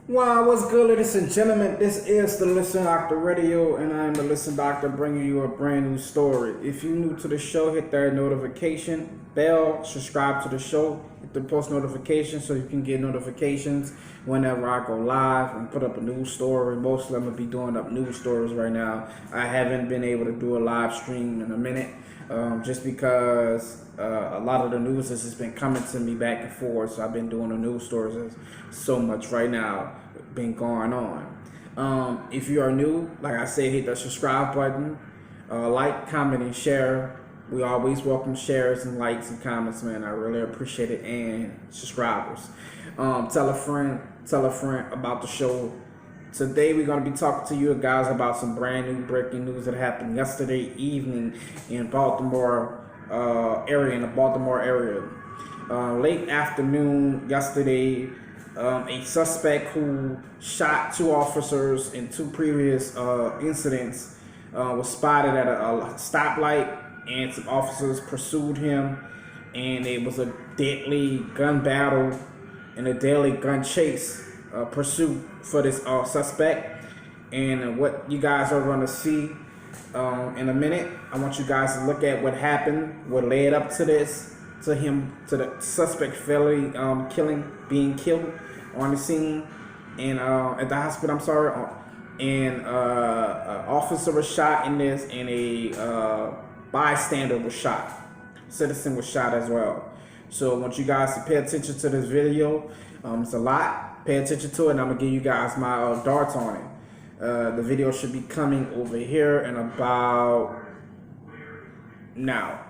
Well, what's good, ladies and gentlemen? This is the Listen Doctor Radio, and I'm the Listen Doctor bringing you a brand new story. If you're new to the show, hit that notification bell, subscribe to the show, hit the post notifications so you can get notifications whenever I go live and put up a news story. Mostly I'm going to be doing up news stories right now. I haven't been able to do a live stream in a minute. Just because a lot of the news has just been coming to me back and forth, so I've been doing the news stories so much right now, been going on. If you are new, like I said, hit the subscribe button, like, comment, and share. We always welcome shares and likes and comments, man. I really appreciate it, and subscribers. Tell a friend about the show. Today we're going to be talking to you guys about some brand new breaking news that happened yesterday evening in Baltimore area, in the Baltimore area. Late afternoon yesterday, a suspect who shot two officers in two previous incidents was spotted at a stoplight, and some officers pursued him, and it was a deadly gun battle and a deadly gun chase pursuit for this suspect. And what you guys are going to see in a minute, I want you guys to look at what happened, what led up to this, to the suspect being killed on the scene and at the hospital. I'm sorry, and an officer was shot in this, and a bystander was shot. Citizen was shot as well. So I want you guys to pay attention to this video. It's a lot. Pay attention to it, and I'm going to give you guys my darts on it. The video should be coming over here in about now.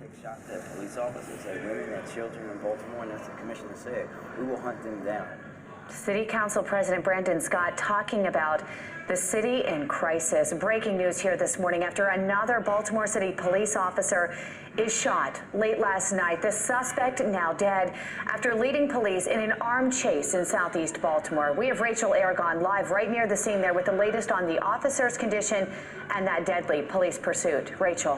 Take shots at police officers, at women, at children in Baltimore, and as the commissioner said, we will hunt them down. City Council President Brandon Scott talking about the city in crisis. Breaking news here this morning after another Baltimore City police officer is shot late last night. The suspect now dead after leading police in an armed chase in southeast Baltimore. We have Rachel Aragon live right near the scene there with the latest on the officer's condition and that deadly police pursuit. Rachel.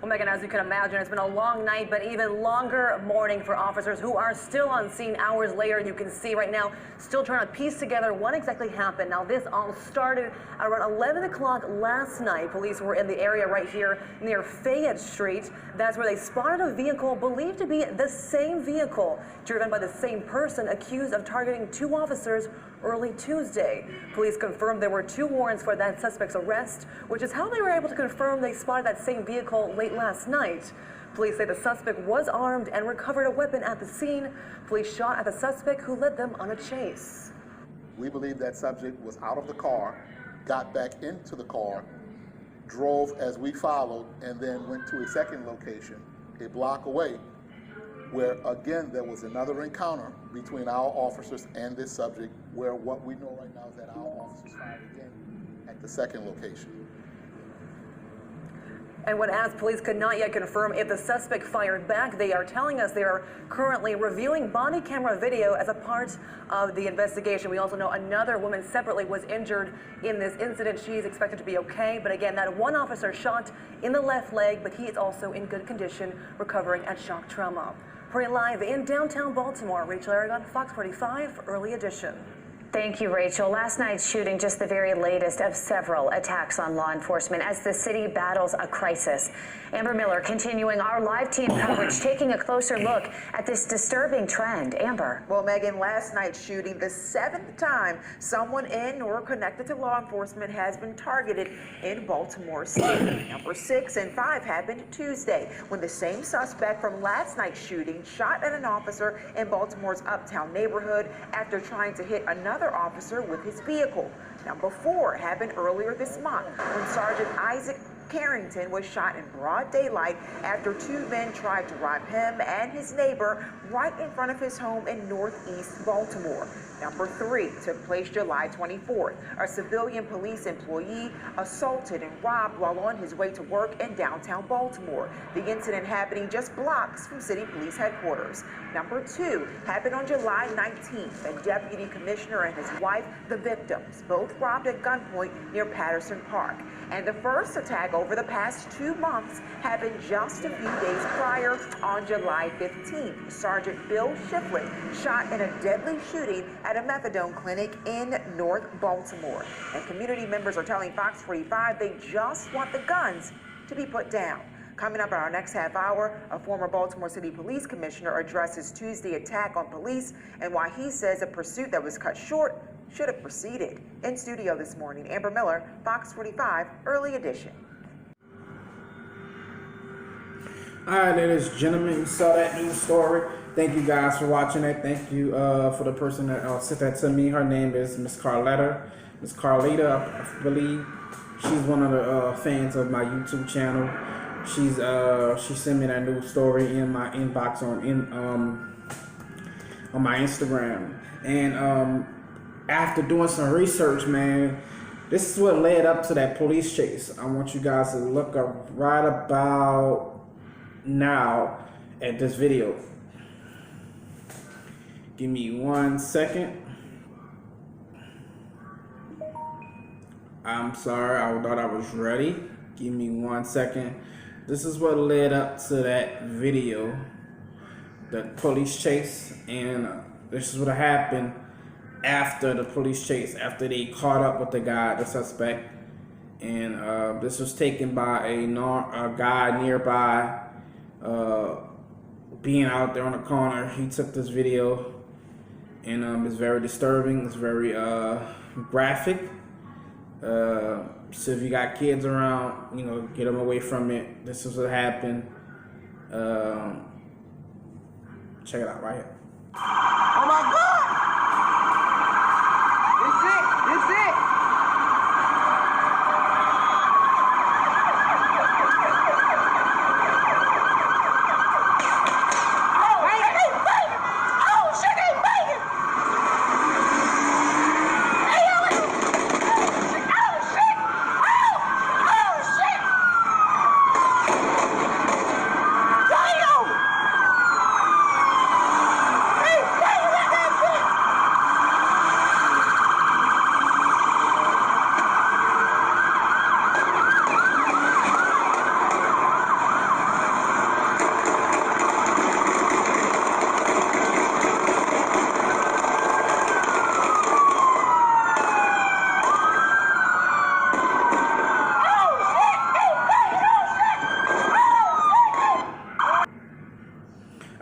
Well, Megan, as you can imagine, it's been a long night, but even longer morning for officers who are still on scene hours later. You can see right now, still trying to piece together what exactly happened. Now, this all started around 11 o'clock last night. Police were in the area right here near Fayette Street. That's where they spotted a vehicle believed to be the same vehicle, driven by the same person accused of targeting two officers early Tuesday. Police confirmed there were two warrants for that suspect's arrest, which is how they were able to confirm they spotted that same vehicle late last night. Police say the suspect was armed and recovered a weapon at the scene. Police shot at the suspect who led them on a chase. We believe that subject was out of the car, got back into the car, drove as we followed, and then went to a second location, a block away, where again there was another encounter between our officers and this subject, where what we know right now is that our officers fired again at the second location. And when asked, police could not yet confirm if the suspect fired back. They are telling us they are currently reviewing body camera video as a part of the investigation. We also know another woman separately was injured in this incident. She is expected to be okay. But again, that one officer shot in the left leg, but he is also in good condition, recovering at shock trauma. Reporting live in downtown Baltimore, Rachel Aragon, Fox 45, Early Edition. Thank you, Rachel. Last night's shooting, just the very latest of several attacks on law enforcement as the city battles a crisis. Amber Miller continuing our live team coverage, taking a closer look at this disturbing trend. Amber. Well, Megan, last night's shooting, the seventh time someone in or connected to law enforcement has been targeted in Baltimore City. Number 6 and 5 happened Tuesday when the same suspect from last night's shooting shot at an officer in Baltimore's Uptown neighborhood after trying to hit another officer with his vehicle. Number 4 happened earlier this month when Sergeant Isaac Carrington was shot in broad daylight after two men tried to rob him and his neighbor right in front of his home in northeast Baltimore. Number 3 took place July 24th. A civilian police employee assaulted and robbed while on his way to work in downtown Baltimore. The incident happening just blocks from city police headquarters. Number 2 happened on July 19th. A deputy commissioner and his wife, the victims, both robbed at gunpoint near Patterson Park. And the first attack over the past 2 months happened just a few days prior. On July 15th, Sergeant Bill Shiflett shot in a deadly shooting at a methadone clinic in North Baltimore. And community members are telling Fox 45 they just want the guns to be put down. Coming up in our next half hour, a former Baltimore City Police Commissioner addresses Tuesday attack on police and why he says a pursuit that was cut short should have proceeded. In studio this morning, Amber Miller, Fox 45, Early Edition. All right, ladies and gentlemen, you saw that news story. Thank you guys for watching it. Thank you for the person that sent that to me. Her name is Miss Carletta. Miss Carlita, I believe. She's one of the fans of my YouTube channel. She sent me that news story in my inbox on my Instagram. And after doing some research, man, this is what led up to that police chase. I want you guys to look up right about now at this video. Give me 1 second. I'm sorry, I thought I was ready. Give me 1 second. This is what led up to that video, the police chase, and this is what happened after the police chase, after they caught up with the suspect. And this was taken by a guy nearby, being out there on the corner. He took this video, and it's very disturbing. It's very graphic. So if you got kids around, you know, get them away from it. This is what happened. Check it out right here. Oh my God! This it!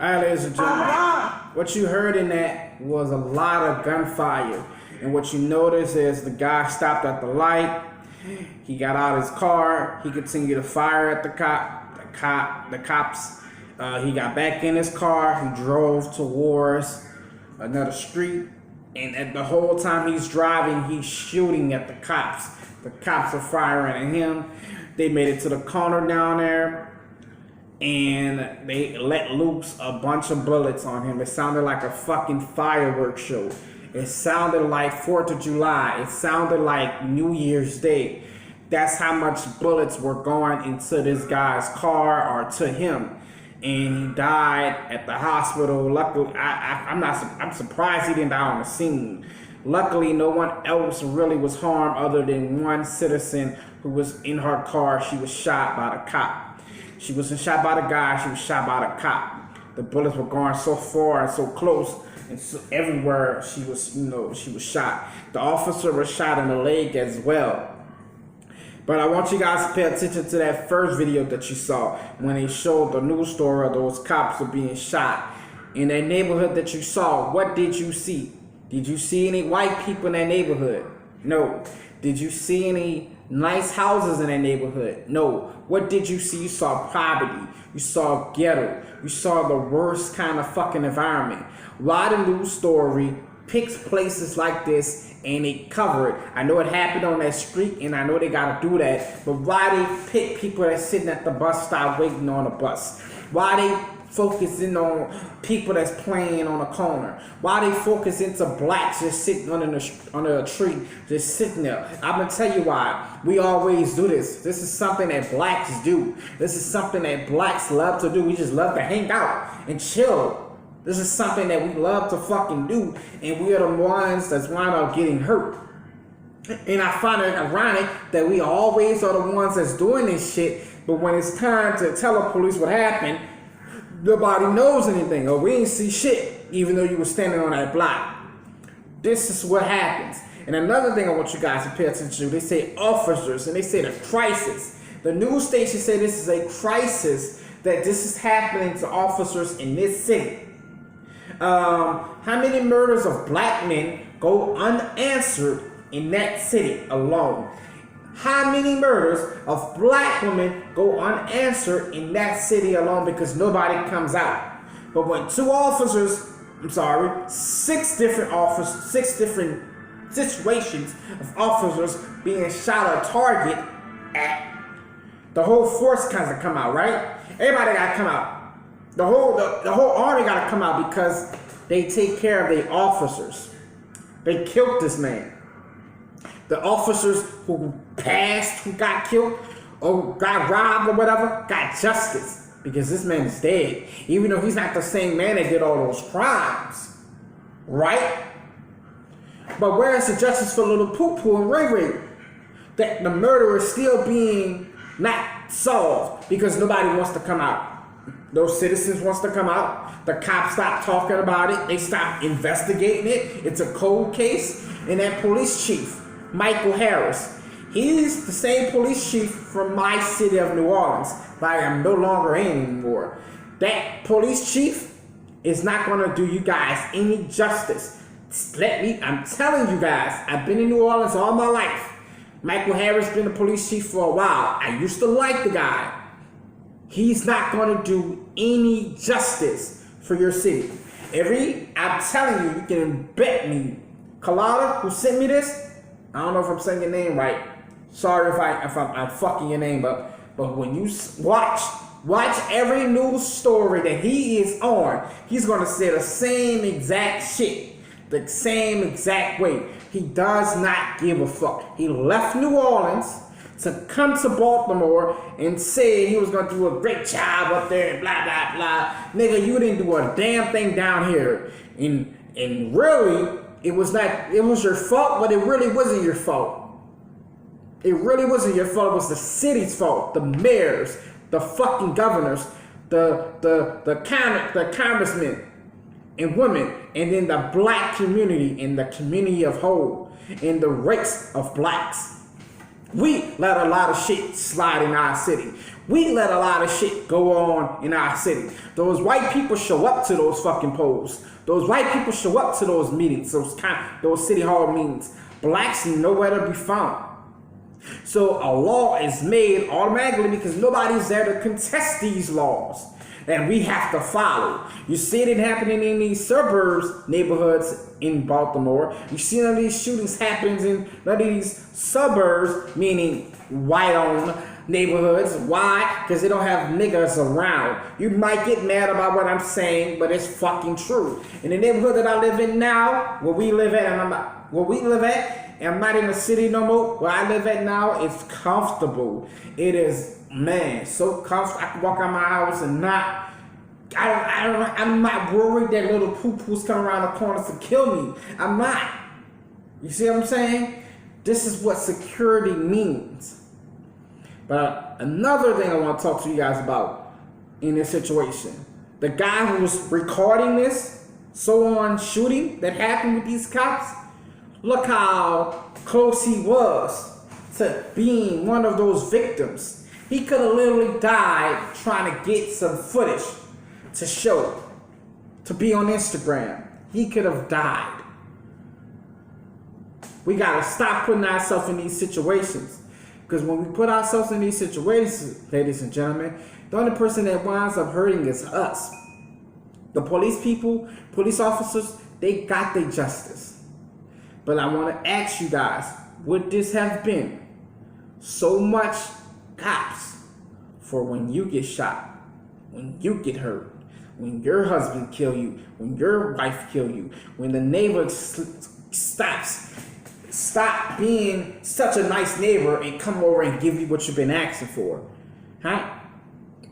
Alright, ladies and gentlemen, what you heard in that was a lot of gunfire. And what you notice is the guy stopped at the light. He got out of his car. He continued to fire at the cops. He got back in his car. He drove towards another street. And at the whole time he's driving, he's shooting at the cops. The cops are firing at him. They made it to the corner down there, and they let loose a bunch of bullets on him. It sounded like a fucking fireworks show. It sounded like 4th of July. It sounded like New Year's Day. That's how much bullets were going into this guy's car or to him. And he died at the hospital. Luckily, I'm surprised he didn't die on the scene. Luckily, no one else really was harmed other than one citizen who was in her car. She was shot by the cop. She wasn't shot by the guy, she was shot by the cop. The bullets were going so far and so close, and so everywhere she was, she was shot. The officer was shot in the leg as well. But I want you guys to pay attention to that first video that you saw when they showed the news story of those cops were being shot. In that neighborhood that you saw, what did you see? Did you see any white people in that neighborhood? No. Did you see any nice houses in that neighborhood? No. What did you see? You saw poverty. You saw ghetto. You saw the worst kind of fucking environment. Why the news story picks places like this and they cover it? I know it happened on that street, and I know they gotta do that, but why they pick people that's sitting at the bus stop waiting on a bus? Why they focusing on people that's playing on a corner? Why they focus into blacks just sitting under a tree, just sitting there? I'm gonna tell you why. We always do this. This is something that blacks do. This is something that blacks love to do. We just love to hang out and chill. This is something that we love to fucking do, and we are the ones that's wind up getting hurt. And I find it ironic that we always are the ones that's doing this shit, but when it's time to tell the police what happened, nobody knows anything, or we ain't see shit, even though you were standing on that block. This is what happens. And another thing I want you guys to pay attention to, they say officers, and they say the crisis. The news station say this is a crisis, that this is happening to officers in this city. How many murders of black men go unanswered in that city alone? How many murders of black women go unanswered in that city alone because nobody comes out? But when six different situations of officers being shot or target at, the whole force kind of come out, right? Everybody gotta come out. The whole army gotta come out because they take care of the officers. They killed this man. The officers who passed, who got killed, or got robbed or whatever, got justice. Because this man is dead. Even though he's not the same man that did all those crimes. Right? But where is the justice for little poo-poo and Ray Ray? That the murder is still being not solved because nobody wants to come out. Those citizens wants to come out. The cops stop talking about it. They stop investigating it. It's a cold case. And that police chief, Michael Harris, he's the same police chief from my city of New Orleans, but I am no longer in anymore. That police chief is not going to do you guys any justice. I'm telling you guys, I've been in New Orleans all my life. Michael Harris been the police chief for a while. I used to like the guy. He's not going to do any justice for your city. I'm telling you, you can bet me. Kalada, who sent me this, I don't know if I'm saying your name right. Sorry if I'm fucking your name up. But when you watch every news story that he is on, he's going to say the same exact shit. The same exact way. He does not give a fuck. He left New Orleans to come to Baltimore and say he was going to do a great job up there and blah, blah, blah. Nigga, you didn't do a damn thing down here. And really, it was your fault, but it really wasn't your fault. It really wasn't your fault. It was the city's fault. The mayors, the fucking governors, the congressmen and women, and then the black community and the community of whole and the race of blacks. We let a lot of shit slide in our city. We let a lot of shit go on in our city. Those white people show up to those fucking polls. Those white people show up to those meetings, those city hall meetings. Blacks nowhere to be found. So a law is made automatically because nobody's there to contest these laws. And we have to follow. You see it happening in these suburbs, neighborhoods in Baltimore. You see none of these shootings happening in none of these suburbs, meaning white-owned neighborhoods. Why? Because they don't have niggas around. You might get mad about what I'm saying, but it's fucking true. In the neighborhood that I live in now, where we live at, and I'm not in the city no more. Where I live at now, it's comfortable. It is, man, so comfortable. I can walk out my house and I'm not worried that little poo-poos come around the corner to kill me. I'm not. You see what I'm saying? This is what security means. But another thing I want to talk to you guys about in this situation. The guy who was recording this so-on shooting that happened with these cops, look how close he was to being one of those victims. He could have literally died trying to get some footage to show, to be on Instagram. He could have died. We got to stop putting ourselves in these situations. Because when we put ourselves in these situations, ladies and gentlemen, the only person that winds up hurting is us. The police people, police officers, they got their justice. But I want to ask you guys, would this have been so much cops for when you get shot, when you get hurt, when your husband kill you, when your wife kill you, when the neighbor stop being such a nice neighbor and come over and give you what you've been asking for? Huh?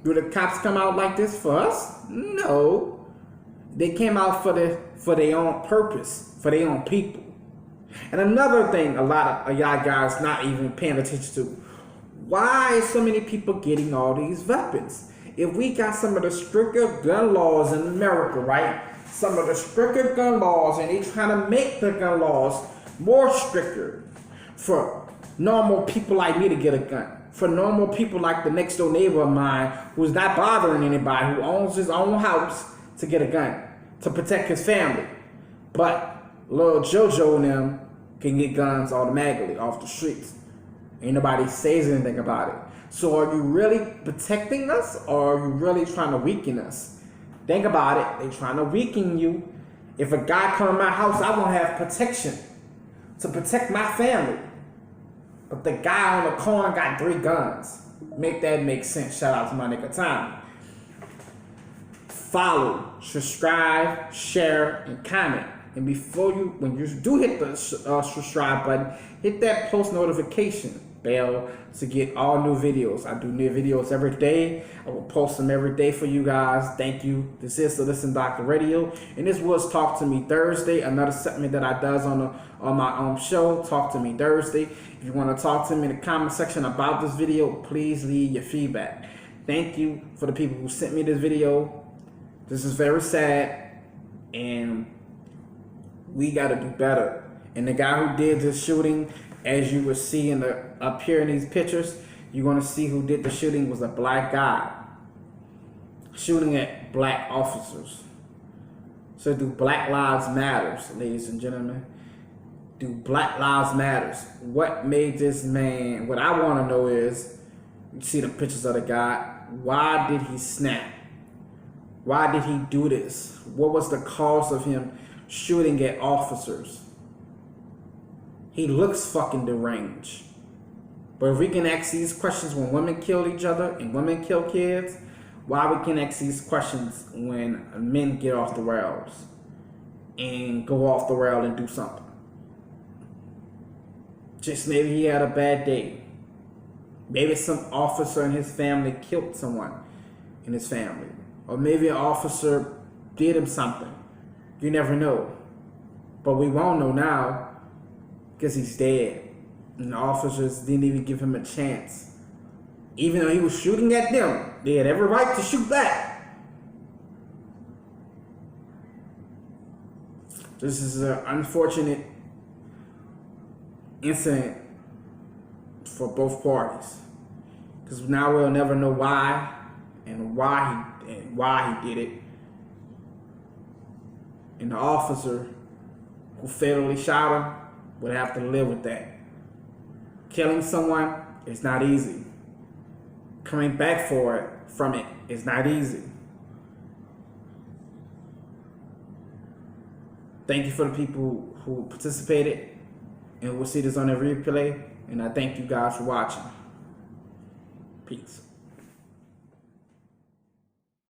Do the cops come out like this for us? No. They came out for their own purpose, for their own people. And another thing a lot of y'all guys not even paying attention to, why is so many people getting all these weapons? If we got some of the stricter gun laws in America, right? Some of the stricter gun laws, and they trying to make the gun laws more stricter for normal people like me to get a gun. For normal people like the next door neighbor of mine who's not bothering anybody, who owns his own house, to get a gun to protect his family. But little JoJo and them can get guns automatically off the streets. Ain't nobody says anything about it. So are you really protecting us, or are you really trying to weaken us? Think about it. They trying to weaken you. If a guy come to my house, I won't have protection to protect my family. But the guy on the corner got 3 guns. Make that make sense. Shout out to my nigga Tommy. Follow, subscribe, share, and comment. And before you, when you do hit the subscribe button, hit that post notification bell to get all new videos. I do new videos every day. I will post them every day for you guys. Thank you. This is the Listen Doctor Radio, and this was Talk to Me Thursday, another segment that I does on my own show, Talk to Me Thursday. If you want to talk to me in the comment section about this video, please leave your feedback. Thank you for the people who sent me this video. This is very sad, and we got to do better. And the guy who did this shooting, as you will see up here in these pictures, you're going to see who did the shooting was a black guy shooting at black officers. So do Black Lives Matters, ladies and gentlemen? Do Black Lives Matters? What made this man, what I want to know is, you see the pictures of the guy, why did he snap? Why did he do this? What was the cause of him shooting at officers? He looks fucking deranged. But if we can ask these questions when women kill each other and women kill kids, why we can ask these questions when men get off the rails and go off the rail and do something? Just maybe he had a bad day. Maybe some officer in his family killed someone in his family. Or maybe an officer did him something. You never know. But we won't know now because he's dead. And the officers didn't even give him a chance. Even though he was shooting at them, they had every right to shoot back. This is an unfortunate incident for both parties. Because now we'll never know why and why he did it. And the officer who fatally shot him would have to live with that. Killing someone is not easy. Coming back from it is not easy. Thank you for the people who participated, and we'll see this on the replay. And I thank you guys for watching. Peace.